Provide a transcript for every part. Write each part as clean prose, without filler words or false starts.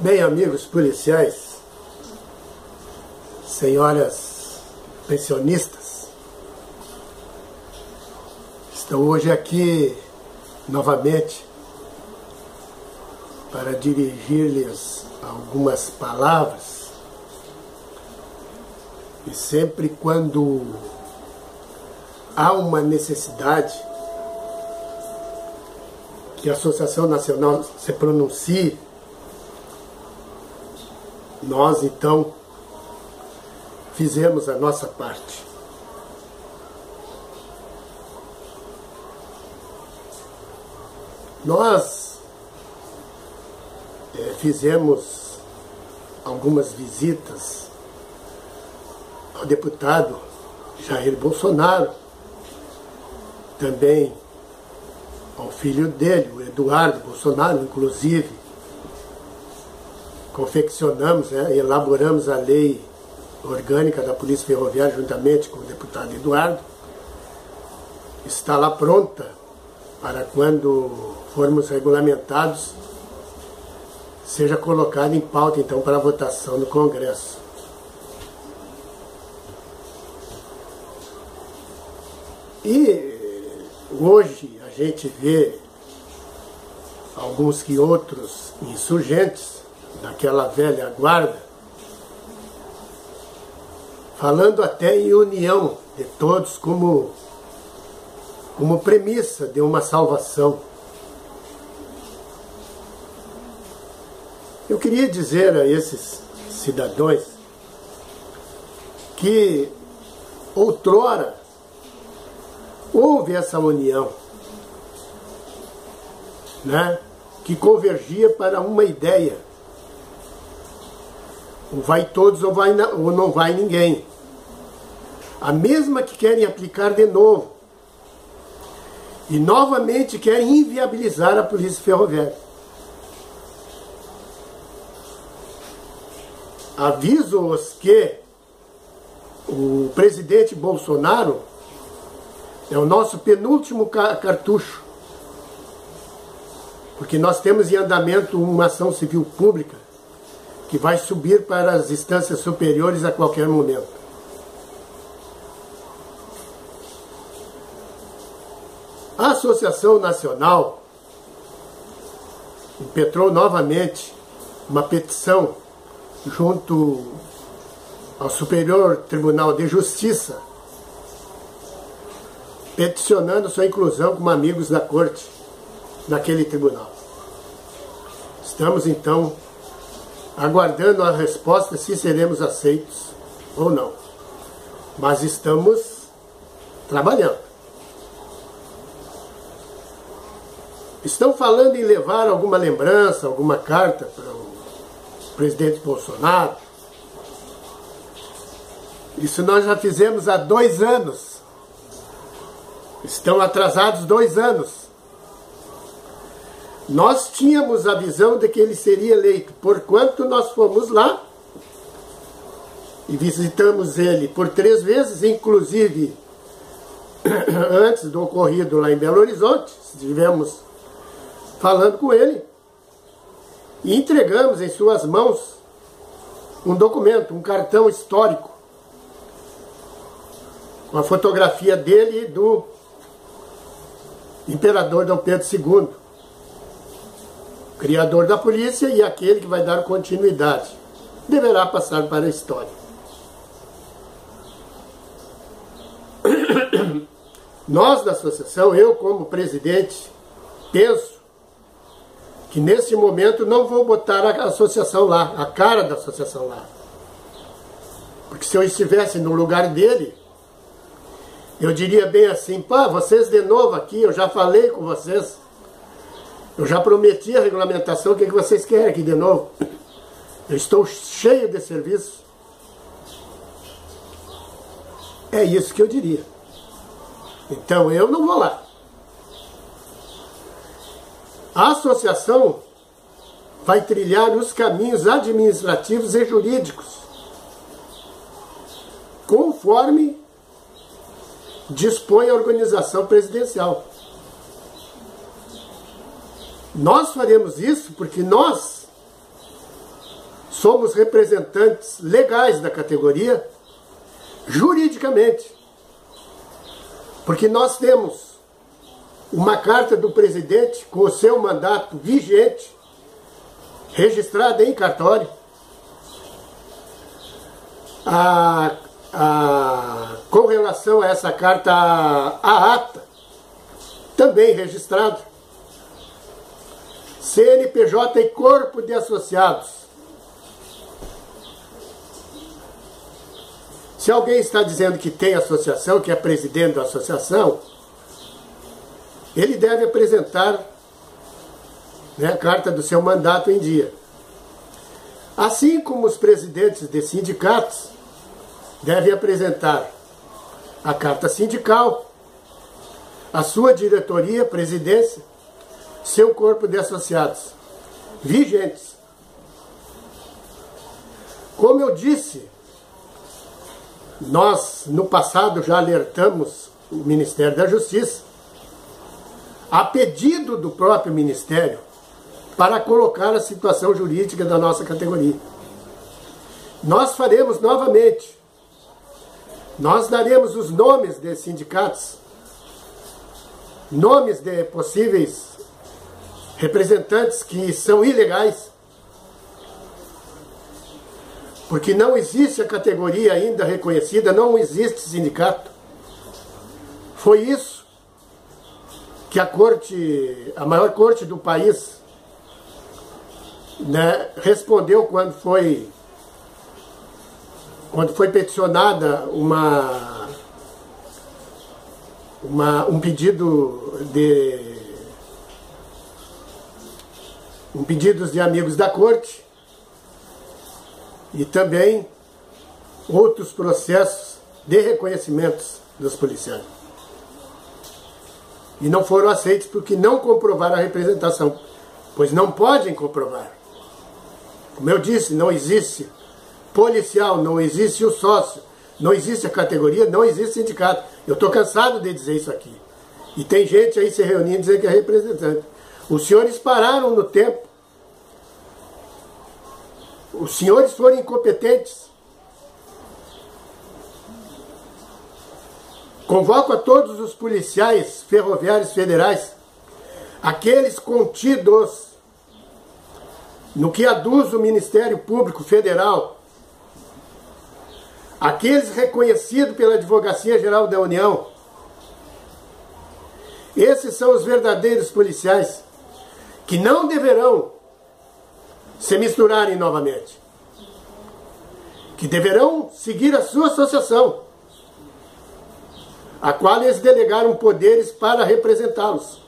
Bem, amigos policiais, senhoras pensionistas, estou hoje aqui novamente para dirigir-lhes algumas palavras, e sempre quando há uma necessidade que a Associação Nacional se pronuncie, nós então fizemos a nossa parte. Nós fizemos algumas visitas ao deputado Jair Bolsonaro, também ao filho dele, o Eduardo Bolsonaro, inclusive. Confeccionamos, elaboramos a lei orgânica da Polícia Ferroviária juntamente com o deputado Eduardo. Está lá pronta para quando formos regulamentados, seja colocada em pauta então para votação no Congresso. E hoje a gente vê alguns que outros insurgentes daquela velha guarda, falando até em união de todos como premissa de uma salvação. Eu queria dizer a esses cidadãos que outrora houve essa união, que convergia para uma ideia. Ou vai todos ou não vai ninguém. A mesma que querem aplicar de novo. E novamente querem inviabilizar a Polícia Ferroviária. Aviso-os que o presidente Bolsonaro é o nosso penúltimo cartucho. Porque nós temos em andamento uma ação civil pública que vai subir para as instâncias superiores a qualquer momento. A Associação Nacional impetrou novamente uma petição junto ao Superior Tribunal de Justiça, peticionando sua inclusão como amigos da Corte naquele tribunal. Estamos então aguardando a resposta se seremos aceitos ou não. Mas estamos trabalhando. Estão falando em levar alguma lembrança, alguma carta para o presidente Bolsonaro. Isso nós já fizemos há 2 anos. Estão atrasados 2 anos. Nós tínhamos a visão de que ele seria eleito, porquanto nós fomos lá e visitamos ele por 3 vezes, inclusive antes do ocorrido lá em Belo Horizonte, estivemos falando com ele e entregamos em suas mãos um documento, um cartão histórico, com a fotografia dele e do imperador Dom Pedro II. Criador da polícia e aquele que vai dar continuidade, deverá passar para a história. Nós da associação, eu como presidente, penso que nesse momento não vou botar a associação lá, a cara da associação lá. Porque se eu estivesse no lugar dele, eu diria bem assim: pá, vocês de novo aqui, eu já falei com vocês. Eu já prometi a regulamentação, o que vocês querem aqui de novo? Eu estou cheio de serviço. É isso que eu diria. Então eu não vou lá. A associação vai trilhar os caminhos administrativos e jurídicos, conforme dispõe a organização presidencial. Nós faremos isso porque nós somos representantes legais da categoria, juridicamente. Porque nós temos uma carta do presidente com o seu mandato vigente, registrada em cartório. Com relação a essa carta, a ata, também registrada. CNPJ e corpo de associados. Se alguém está dizendo que tem associação, que é presidente da associação, ele deve apresentar, né, a carta do seu mandato em dia. Assim como os presidentes de sindicatos devem apresentar a carta sindical, a sua diretoria, presidência, seu corpo de associados vigentes. Como eu disse, nós no passado já alertamos o Ministério da Justiça, a pedido do próprio Ministério, para colocar a situação jurídica da nossa categoria. Nós faremos novamente. Nós daremos os nomes de sindicatos, nomes de possíveis representantes que são ilegais, porque não existe a categoria ainda reconhecida, não existe sindicato. Foi isso que a maior corte do país, né, respondeu quando foi peticionada um pedidos de amigos da corte e também outros processos de reconhecimentos dos policiais. E não foram aceitos porque não comprovaram a representação, pois não podem comprovar. Como eu disse, não existe policial, não existe o sócio, não existe a categoria, não existe sindicato. Eu estou cansado de dizer isso aqui. E tem gente aí se reunindo dizendo que é representante. Os senhores pararam no tempo. Os senhores foram incompetentes. Convoco a todos os policiais ferroviários federais, aqueles contidos no que aduz o Ministério Público Federal, aqueles reconhecidos pela Advocacia Geral da União. Esses são os verdadeiros policiais, que não deverão se misturarem novamente, que deverão seguir a sua associação, a qual eles delegaram poderes para representá-los.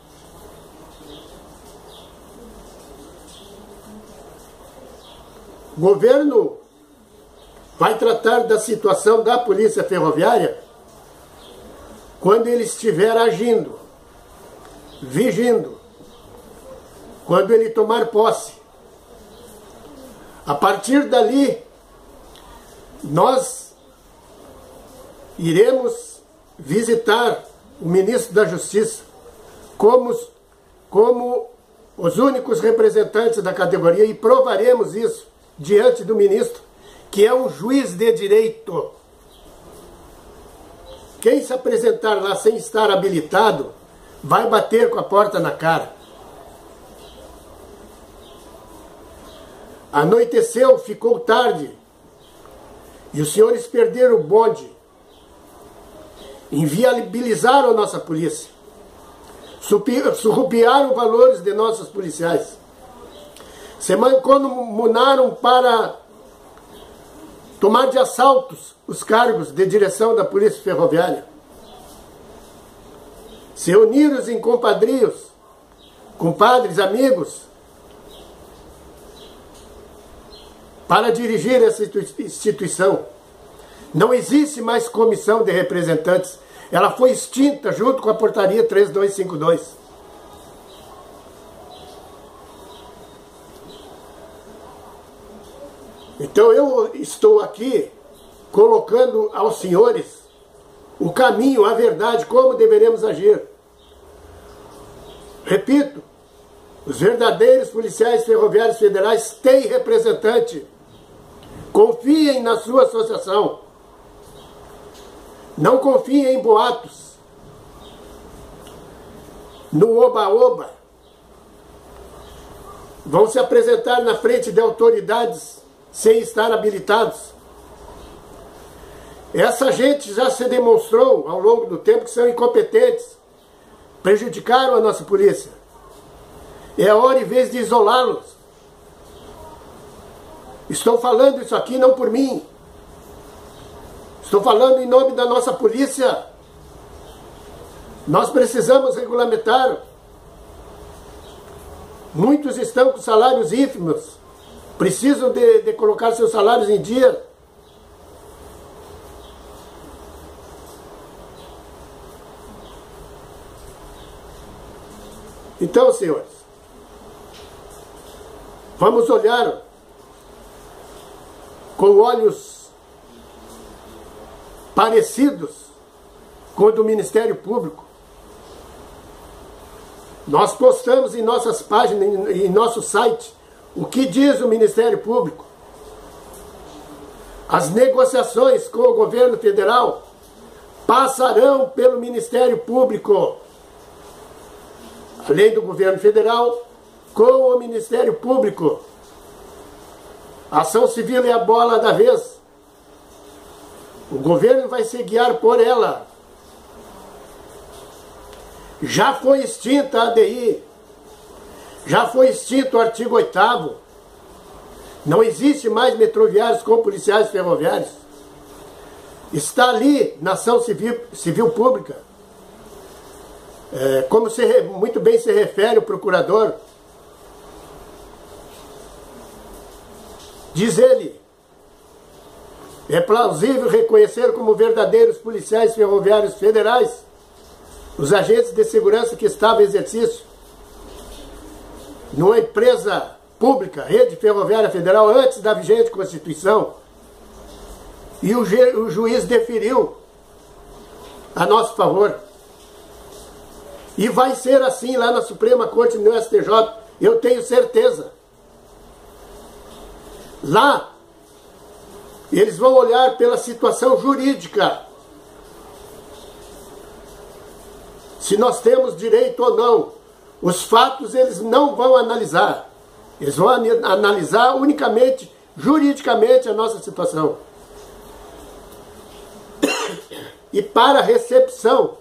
O governo vai tratar da situação da Polícia Ferroviária quando ele estiver agindo, vigindo, quando ele tomar posse. A partir dali, nós iremos visitar o ministro da Justiça como os únicos representantes da categoria e provaremos isso diante do ministro, que é um juiz de direito. Quem se apresentar lá sem estar habilitado vai bater com a porta na cara. Anoiteceu, ficou tarde, e os senhores perderam o bonde, inviabilizaram a nossa polícia, surrupiaram valores de nossos policiais, se mancomunaram para tomar de assaltos os cargos de direção da Polícia Ferroviária, se uniram em compadrios, compadres, amigos, para dirigir essa instituição. Não existe mais comissão de representantes. Ela foi extinta junto com a portaria 3252. Então eu estou aqui colocando aos senhores o caminho, a verdade, como deveremos agir. Repito, os verdadeiros policiais ferroviários federais têm representante Confiem na sua associação. Não confiem em boatos, no oba-oba. Vão se apresentar na frente de autoridades sem estar habilitados. Essa gente já se demonstrou ao longo do tempo que são incompetentes, prejudicaram a nossa polícia. É hora, em vez de isolá-los. Estou falando isso aqui não por mim. Estou falando em nome da nossa polícia. Nós precisamos regulamentar. Muitos estão com salários ínfimos. Precisam de colocar seus salários em dia. Então, senhores, vamos olhar com olhos parecidos com o do Ministério Público. Nós postamos em nossas páginas, em nosso site, o que diz o Ministério Público. As negociações com o governo federal passarão pelo Ministério Público. Além do governo federal, com o Ministério Público. A ação civil é a bola da vez. O governo vai se guiar por ela. Já foi extinta a ADI. Já foi extinto o artigo 8º. Não existe mais metroviários com policiais ferroviários. Está ali na ação civil pública. Como muito bem se refere o procurador, diz ele, é plausível reconhecer como verdadeiros policiais ferroviários federais os agentes de segurança que estavam em exercício numa empresa pública, Rede Ferroviária Federal, antes da vigente Constituição, e o juiz deferiu a nosso favor. E vai ser assim lá na Suprema Corte, no STJ, eu tenho certeza. Lá, eles vão olhar pela situação jurídica. Se nós temos direito ou não. Os fatos eles não vão analisar. Eles vão analisar unicamente, juridicamente, a nossa situação. E para a recepção,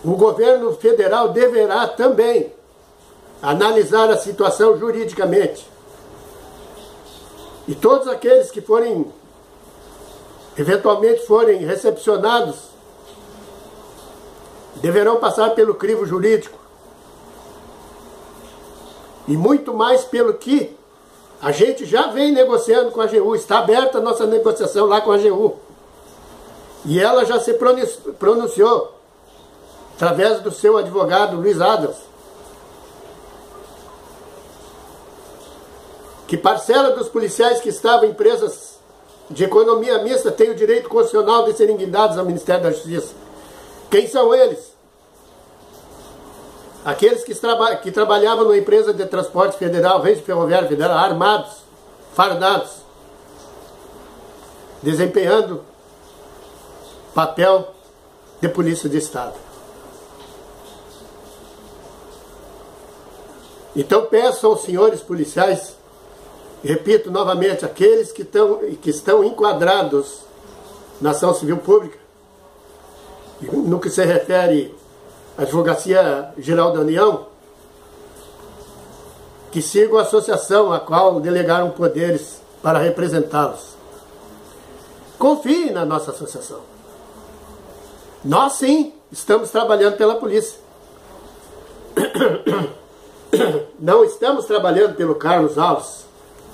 o governo federal deverá também analisar a situação juridicamente. E todos aqueles que eventualmente forem recepcionados, deverão passar pelo crivo jurídico. E muito mais pelo que a gente já vem negociando com a AGU. Está aberta a nossa negociação lá com a AGU. E ela já se pronunciou através do seu advogado, Luiz Adams, que parcela dos policiais que estavam em empresas de economia mista tem o direito constitucional de serem guindados ao Ministério da Justiça. Quem são eles? Aqueles que trabalhavam numa empresa de transporte federal, Rede Ferroviária Federal, armados, fardados, desempenhando papel de polícia de Estado. Então peço aos senhores policiais, repito novamente, aqueles que estão enquadrados na ação civil pública, no que se refere à Advocacia Geral da União, que sigam a associação a qual delegaram poderes para representá-los. Confiem na nossa associação. Nós sim estamos trabalhando pela polícia. Não estamos trabalhando pelo Carlos Alves,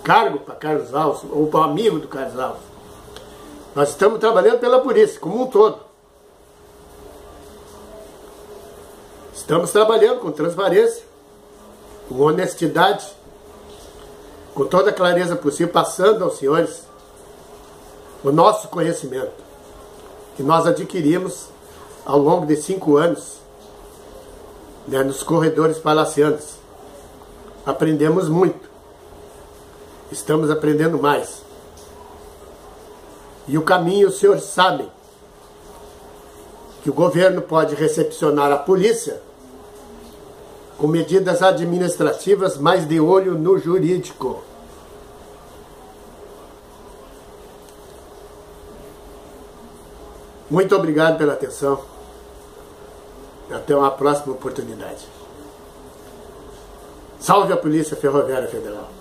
cargo para Carlos Alves, ou para o amigo do Carlos Alves. Nós estamos trabalhando pela polícia, como um todo. Estamos trabalhando com transparência, com honestidade, com toda a clareza possível, passando aos senhores o nosso conhecimento, que nós adquirimos ao longo de 5 anos, nos corredores palacianos. Aprendemos muito. Estamos aprendendo mais. E o caminho os senhores sabem. Que o governo pode recepcionar a polícia com medidas administrativas, mas de olho no jurídico. Muito obrigado pela atenção. Até uma próxima oportunidade. Salve a Polícia Ferroviária Federal.